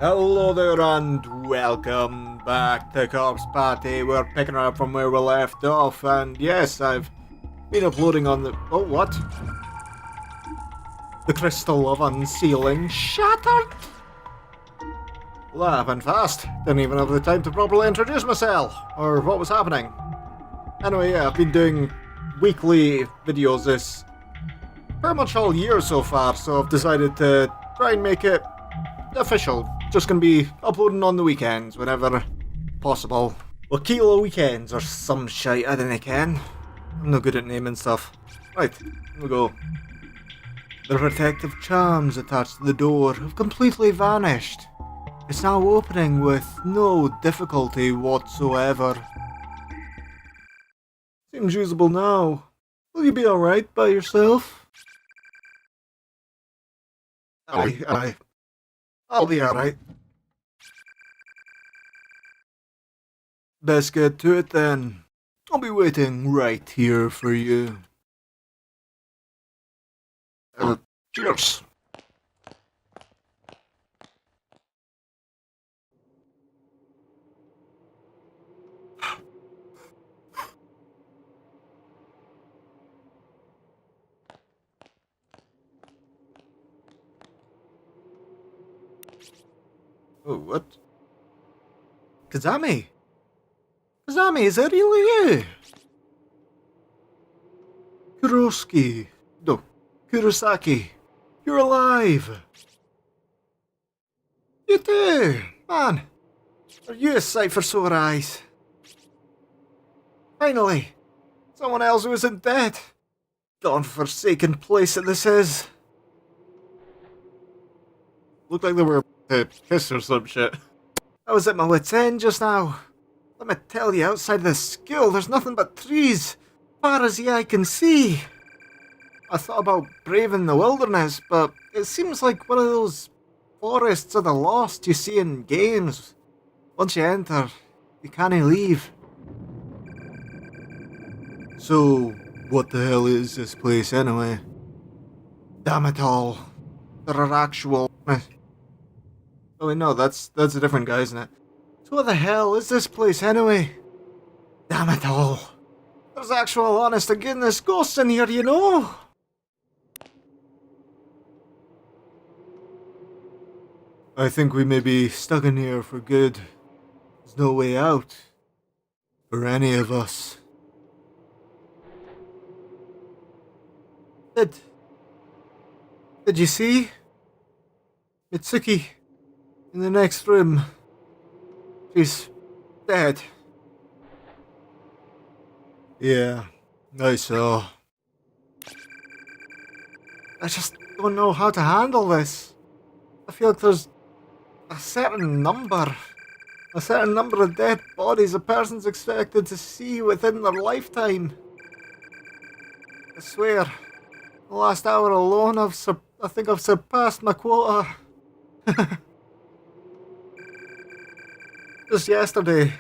Hello there and welcome back to Corpse Party. We're picking up from where we left off, and yes, I've been uploading on the... Oh, what? The crystal of unsealing shattered! Well, that happened fast. Didn't even have the time to properly introduce myself, or what was happening. Anyway, yeah, I've been doing weekly videos this pretty much all year so far, so I've decided to try and make it official. Just gonna be uploading on the weekends whenever possible. Wackyla weekends or some shite, I don't know. I'm no good at naming stuff. Right, here we go. The protective charms attached to the door have completely vanished. It's now opening with no difficulty whatsoever. Seems usable now. Will you be alright by yourself? Aye. I'll be alright. Best get to it then. I'll be waiting right here for you. Cheers. Oh, what? Kazami? Kazami, is that really you? Kurosaki. No, Kurosaki. You're alive. You too. Man, are you a sight for sore eyes? Finally, someone else who isn't dead. God-forsaken place that this is. Looked like they were to kiss or some shit. I was at my wit's end just now. Let me tell you, outside of the school, there's nothing but trees, far as the eye can see. I thought about braving the wilderness, but it seems like one of those forests of the lost you see in games. Once you enter, you can't leave. So, what the hell is this place anyway? Damn it all. There are actual... Oh wait, no, that's a different guy, isn't it? So what the hell is this place anyway? Damn it all. There's actual honest to goodness ghosts in here, you know? I think we may be stuck in here for good. There's no way out. For any of us. Did you see? Mitsuki in the next room. She's dead. Yeah, I saw. I just don't know how to handle this. I feel like there's a certain number of dead bodies a person's expected to see within their lifetime. I swear, the last hour alone I think I've surpassed my quota. Just yesterday,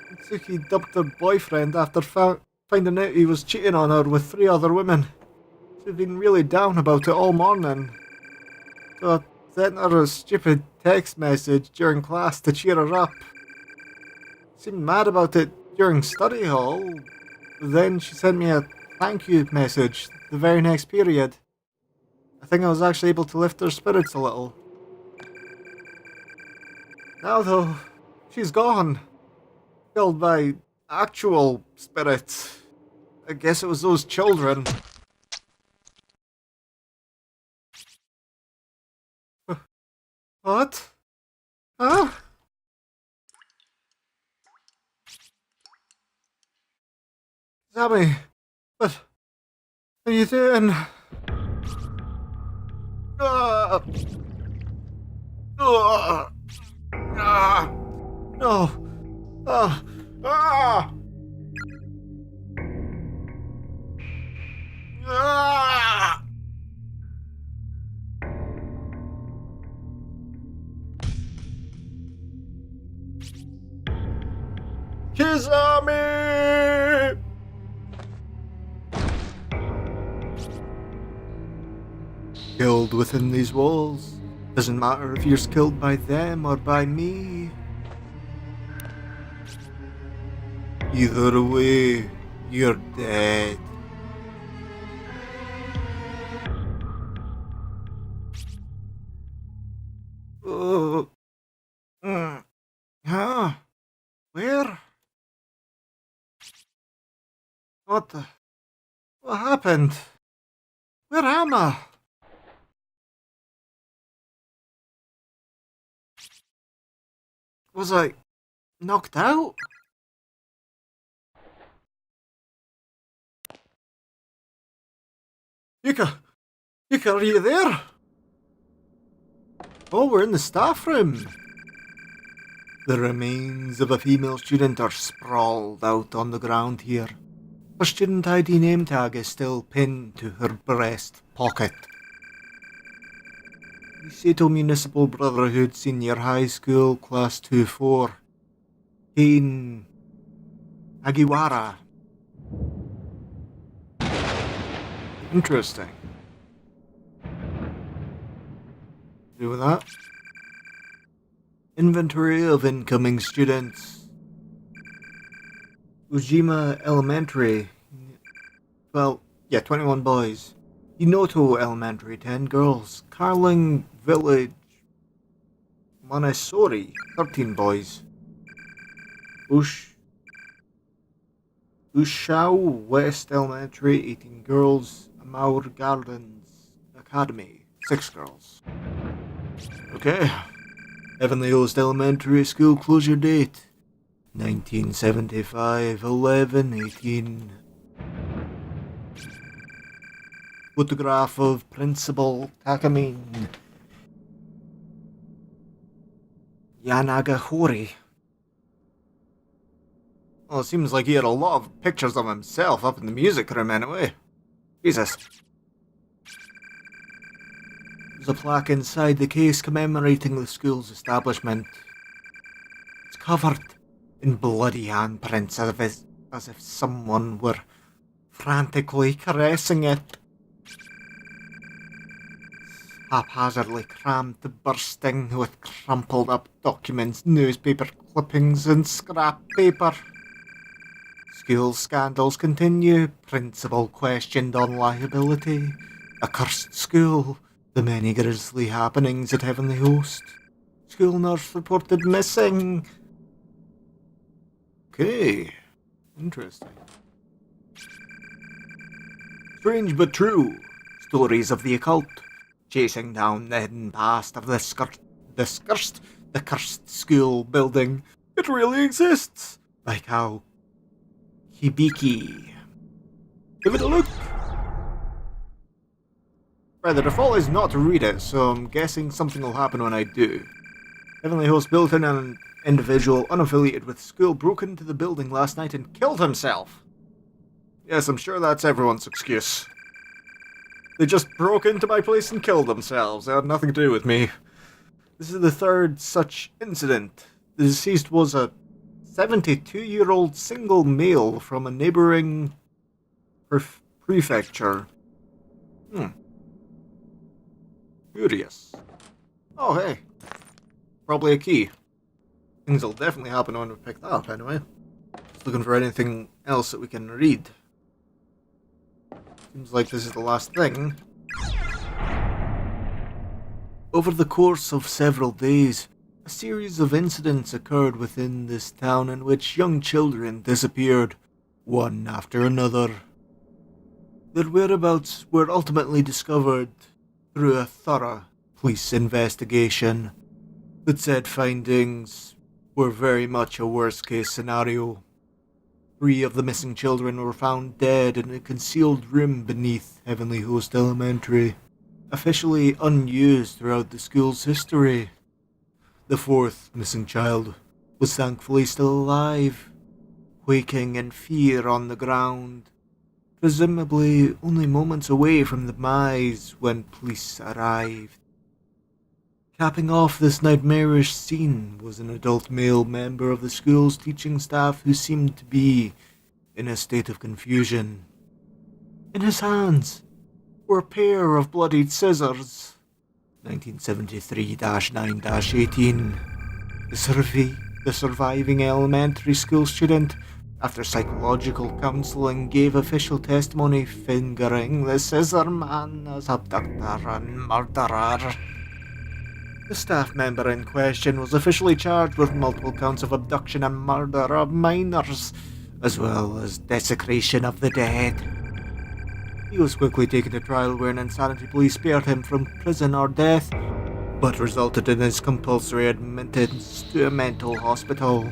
Mitsuki dumped her boyfriend after finding out he was cheating on her with 3 other women. She'd been really down about it all morning. So I sent her a stupid text message during class to cheer her up. Seemed mad about it during study hall. Then she sent me a thank you message the very next period. I think I was actually able to lift her spirits a little. Now though, she's gone. Killed by actual spirits. I guess it was those children. What? Huh? Sammy, what are you doing? No. Kizami! Killed within these walls, Doesn't matter if you're killed by them or by me. Either way, you're dead. Oh. Huh? Where? What the? What happened? Where am I? Was I knocked out? Yuka! Yuka, are you there? Oh, we're in the staff room. The remains of a female student are sprawled out on the ground here. Her student ID name tag is still pinned to her breast pocket. Sato Municipal Brotherhood Senior High School Class 2-4. Kane Agiwara. Interesting. Do with that. Inventory of incoming students. Ujima Elementary. 21 boys. Inoto Elementary, 10 girls. Carling Village. Montessori, 13 boys. Ushao West Elementary, 18 girls. Amaur Gardens Academy, 6 girls. Okay. Heavenly Host Elementary School closure date 1975, 11/18. Photograph of Principal Takamine Yanagahori. Well, it seems like he had a lot of pictures of himself up in the music room anyway. Jesus. There's a plaque inside the case commemorating the school's establishment. It's covered in bloody handprints as if someone were frantically caressing it. Haphazardly crammed to bursting with crumpled up documents, newspaper clippings and scrap paper. School scandals continue, principal questioned on liability, a cursed school, the many grisly happenings at Heavenly Host, school nurse reported missing. Okay, interesting. Strange but true, stories of the occult, chasing down the hidden past of the cursed school building. It really exists, like how Hibiki. Give it a look. Right, the default is not to read it, so I'm guessing something will happen when I do. Heavenly Host built in an individual unaffiliated with school broke into the building last night and killed himself. Yes, I'm sure that's everyone's excuse. They just broke into my place and killed themselves. They had nothing to do with me. This is the third such incident. The deceased was a 72-year-old single male from a neighbouring prefecture. Curious. Oh, hey. Probably a key. Things will definitely happen when we pick that up, anyway. Just looking for anything else that we can read. Seems like this is the last thing. Over the course of several days, a series of incidents occurred within this town in which young children disappeared, one after another. Their whereabouts were ultimately discovered through a thorough police investigation, but said findings were very much a worst-case scenario. 3 of the missing children were found dead in a concealed room beneath Heavenly Host Elementary, officially unused throughout the school's history. The 4th missing child was thankfully still alive, quaking in fear on the ground, presumably only moments away from the demise when police arrived. Capping off this nightmarish scene was an adult male member of the school's teaching staff who seemed to be in a state of confusion. In his hands were a pair of bloodied scissors. 1973-9-18. The surviving elementary school student, after psychological counselling, gave official testimony fingering the scissor man as abductor and murderer. The staff member in question was officially charged with multiple counts of abduction and murder of minors, as well as desecration of the dead. He was quickly taken to trial where an insanity plea spared him from prison or death, but resulted in his compulsory admittance to a mental hospital.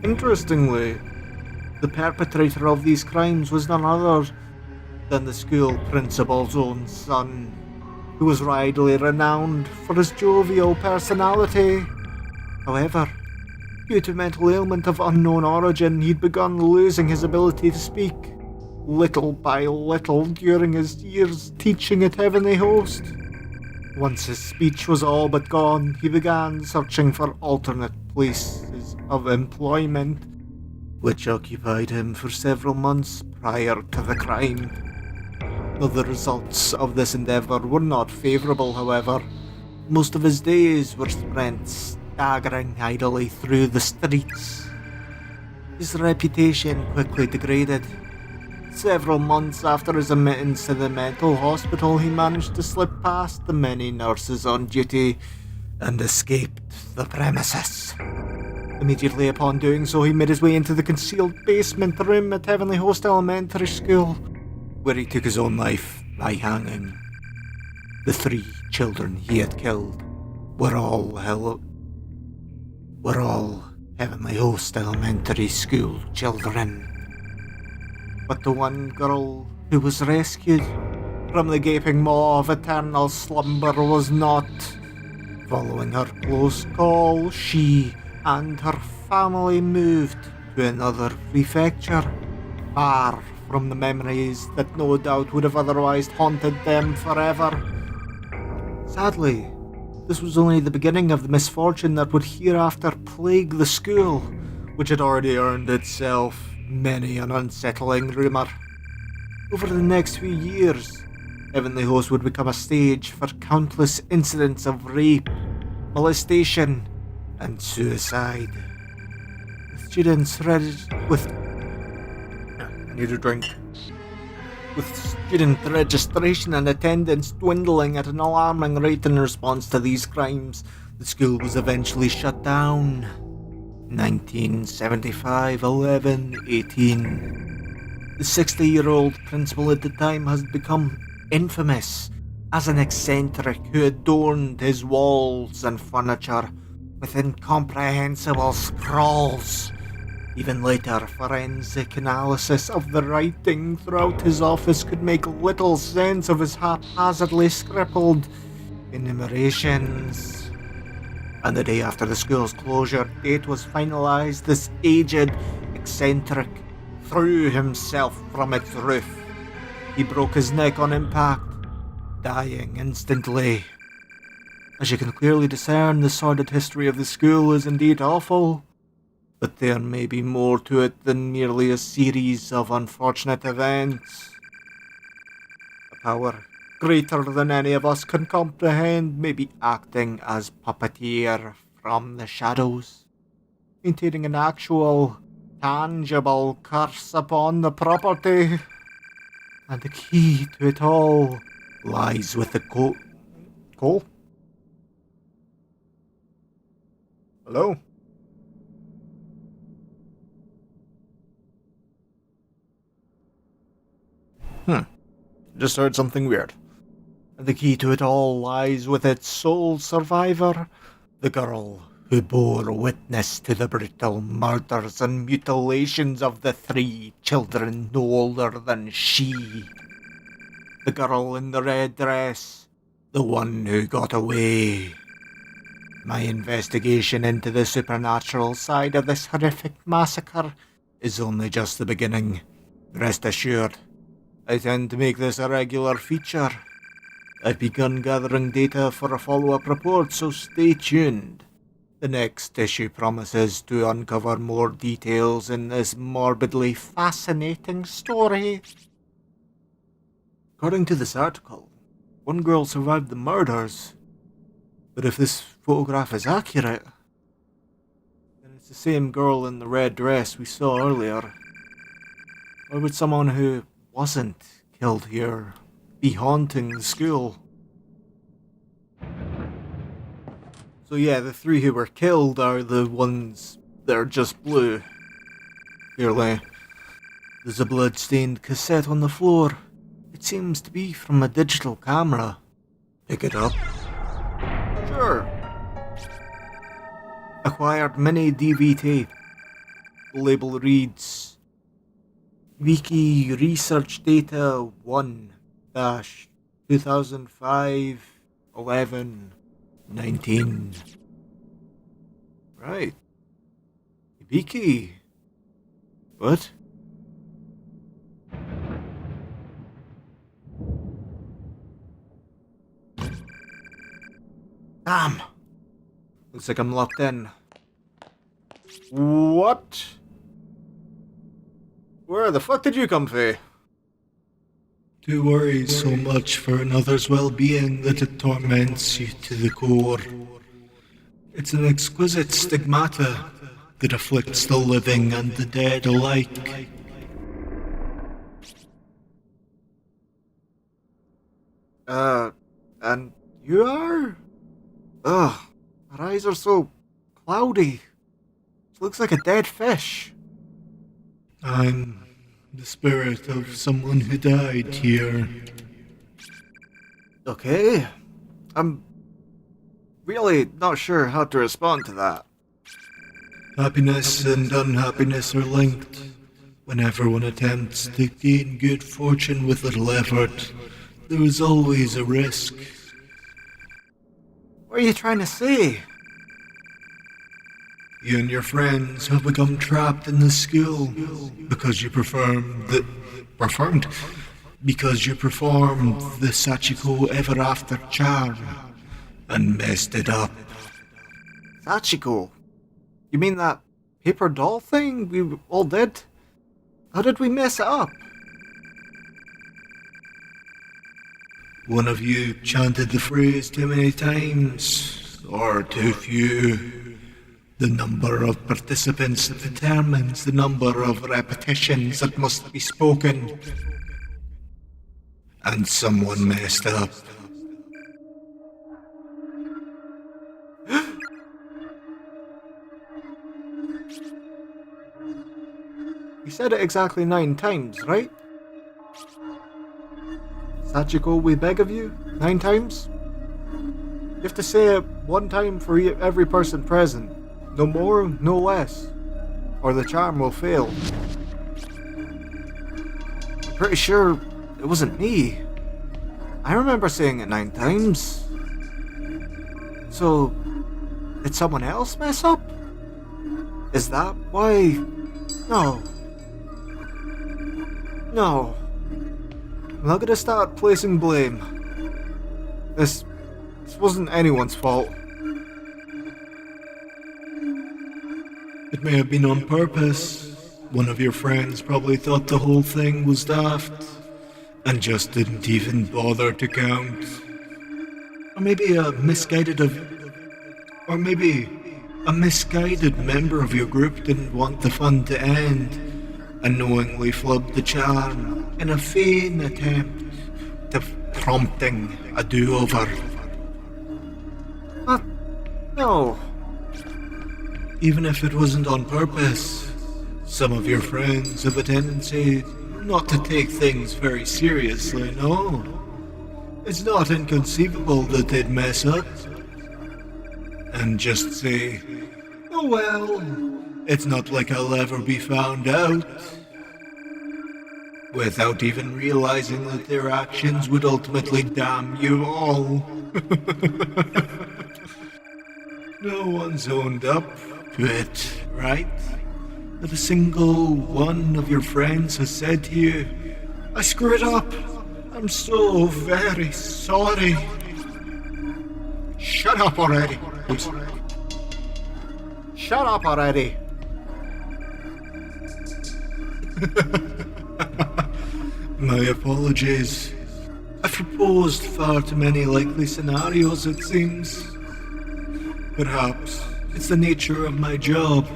Interestingly, the perpetrator of these crimes was none other than the school principal's own son, who was widely renowned for his jovial personality. However, due to mental ailment of unknown origin, he'd begun losing his ability to speak, little by little during his years teaching at Heavenly Host. Once his speech was all but gone, he began searching for alternate places of employment, which occupied him for several months prior to the crime. The results of this endeavour were not favourable, however. Most of his days were spent staggering idly through the streets. His reputation quickly degraded. Several months after his admittance to the mental hospital, he managed to slip past the many nurses on duty and escaped the premises. Immediately upon doing so, he made his way into the concealed basement room at Heavenly Host Elementary School, where he took his own life by hanging. The 3 children he had killed were all Heavenly Host Elementary School children. But the one girl who was rescued from the gaping maw of eternal slumber was not. Following her close call, she and her family moved to another prefecture, far from the memories that no doubt would have otherwise haunted them forever. Sadly, this was only the beginning of the misfortune that would hereafter plague the school, which had already earned itself many an unsettling rumour. Over the next few years, Heavenly Host would become a stage for countless incidents of rape, molestation, and suicide. With students With student registration and attendance dwindling at an alarming rate in response to these crimes, the school was eventually shut down. 1975-11-18. The 60-year-old principal at the time has become infamous as an eccentric who adorned his walls and furniture with incomprehensible scrawls. Even later, forensic analysis of the writing throughout his office could make little sense of his haphazardly scribbled enumerations. And the day after the school's closure date was finalised, this aged eccentric threw himself from its roof. He broke his neck on impact, dying instantly. As you can clearly discern, the sordid history of the school is indeed awful, but there may be more to it than merely a series of unfortunate events. A power greater than any of us can comprehend may be acting as puppeteer from the shadows, maintaining an actual, tangible curse upon the property. And the key to it all lies with the Cole? Hello? Just heard something weird. And the key to it all lies with its sole survivor, the girl who bore witness to the brutal murders and mutilations of the 3 children no older than she. The girl in the red dress, the one who got away. My investigation into the supernatural side of this horrific massacre is only just the beginning. Rest assured, I tend to make this a regular feature. I've begun gathering data for a follow-up report, so stay tuned. The next issue promises to uncover more details in this morbidly fascinating story. According to this article, one girl survived the murders, But if this photograph is accurate, then it's the same girl in the red dress we saw earlier. Why would someone who wasn't killed here be haunting the school? So yeah, the three who were killed are the ones that are just blue. Clearly, there's a blood-stained cassette on the floor. It seems to be from a digital camera. Pick it up. Sure. Acquired mini DV tape. The label reads Wiki Research Data 1-2005-11-19. Right. Wiki. What? Damn. Looks like I'm locked in. What? Where the fuck did you come from? To worry so much for another's well-being that it torments you to the core. It's an exquisite stigmata that afflicts the living and the dead alike. And you are? Ugh, her eyes are so cloudy. She looks like a dead fish. I'm the spirit of someone who died here. Okay. I'm really not sure how to respond to that. Happiness and unhappiness are linked. Whenever one attempts to gain good fortune with little effort, there is always a risk. What are you trying to say? You and your friends have become trapped in the school because you performed the Sachiko Ever After charm and messed it up. Sachiko? You mean that paper doll thing we all did? How did we mess it up? One of you chanted the phrase too many times, or too few. The number of participants determines the number of repetitions that must be spoken. And someone messed up. You said it exactly 9 times, right? Sachiko, we beg of you? 9 times? You have to say it 1 time for every person present. No more, no less. Or the charm will fail. I'm pretty sure it wasn't me. I remember saying it 9 times. So, did someone else mess up? Is that why? No. No. I'm not gonna start placing blame. This wasn't anyone's fault. It may have been on purpose. One of your friends probably thought the whole thing was daft and just didn't even bother to count. Or maybe a misguided member of your group didn't want the fun to end and knowingly flubbed the charm in a vain attempt to prompting a do-over. No. Even if it wasn't on purpose, some of your friends have a tendency not to take things very seriously, no? It's not inconceivable that they'd mess up and just say, oh well, it's not like I'll ever be found out, without even realizing that their actions would ultimately damn you all. No one's owned up to it, right? Not a single one of your friends has said to you, I screwed up. I'm so very sorry. Shut up already. Shut up already. My apologies. I've proposed far too many likely scenarios, it seems. Perhaps it's the nature of my job.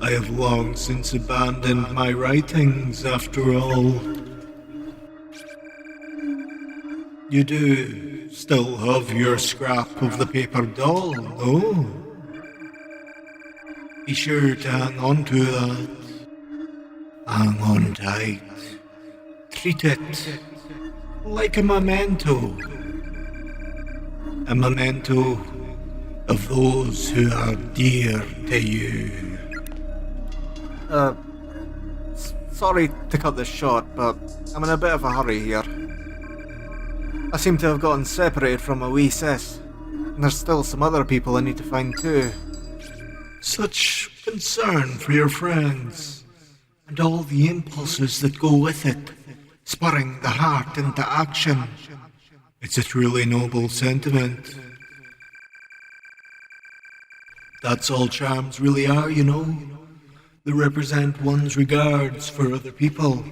I have long since abandoned my writings, after all. You do still have your scrap of the paper doll, no? Be sure to hang on to that. Hang on tight. Treat it like a memento. A memento of those who are dear to you. Sorry to cut this short, but I'm in a bit of a hurry here. I seem to have gotten separated from my wee sis, and there's still some other people I need to find too. Such concern for your friends, and all the impulses that go with it, spurring the heart into action. It's a truly noble sentiment. That's all charms really are, you know. They represent one's regards for other people.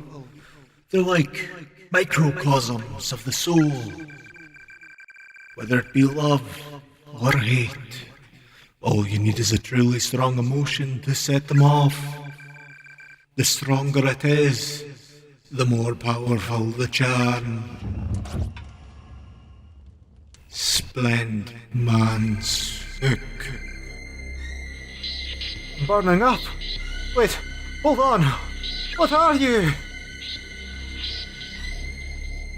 They're like microcosms of the soul. Whether it be love or hate, all you need is a truly strong emotion to set them off. The stronger it is, the more powerful the charm. Splend man's hook. I'm burning up. Wait, hold on. What are you?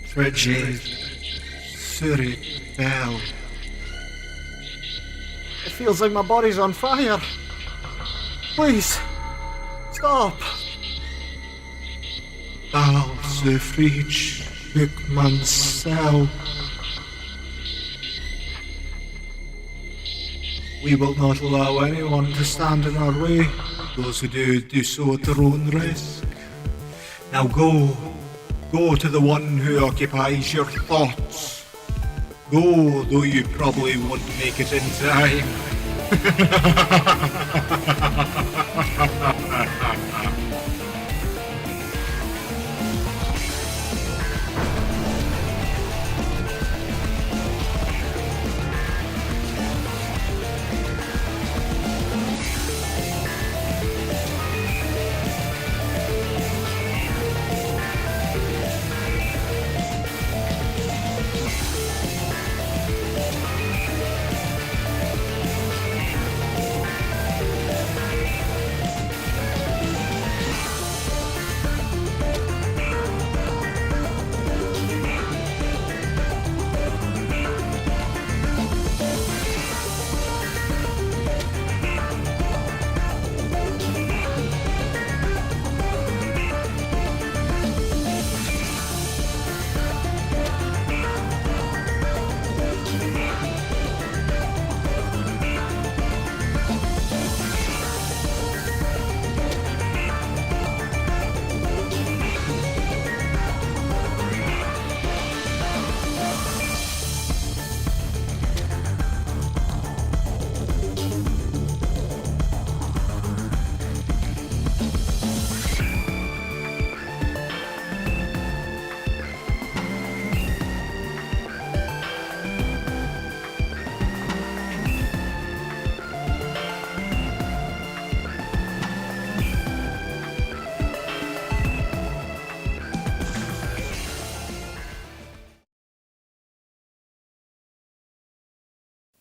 Frigid Surit Bell. It feels like my body's on fire. Please, stop. Bal Sufrich Hook Mansell. We will not allow anyone to stand in our way. Those who do so at their own risk. Now go to the one who occupies your thoughts. Go, though you probably won't make it in time.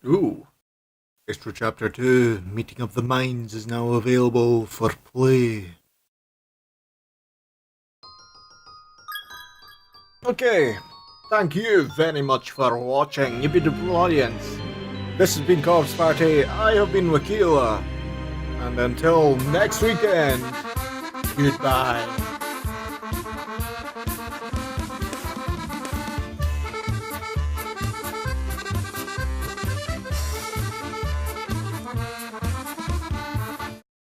Ooh. Extra Chapter 2, Meeting of the Minds, is now available for play. Okay, thank you very much for watching, you beautiful audience. This has been Corpse Party, I have been Wackyla, and until next weekend, goodbye.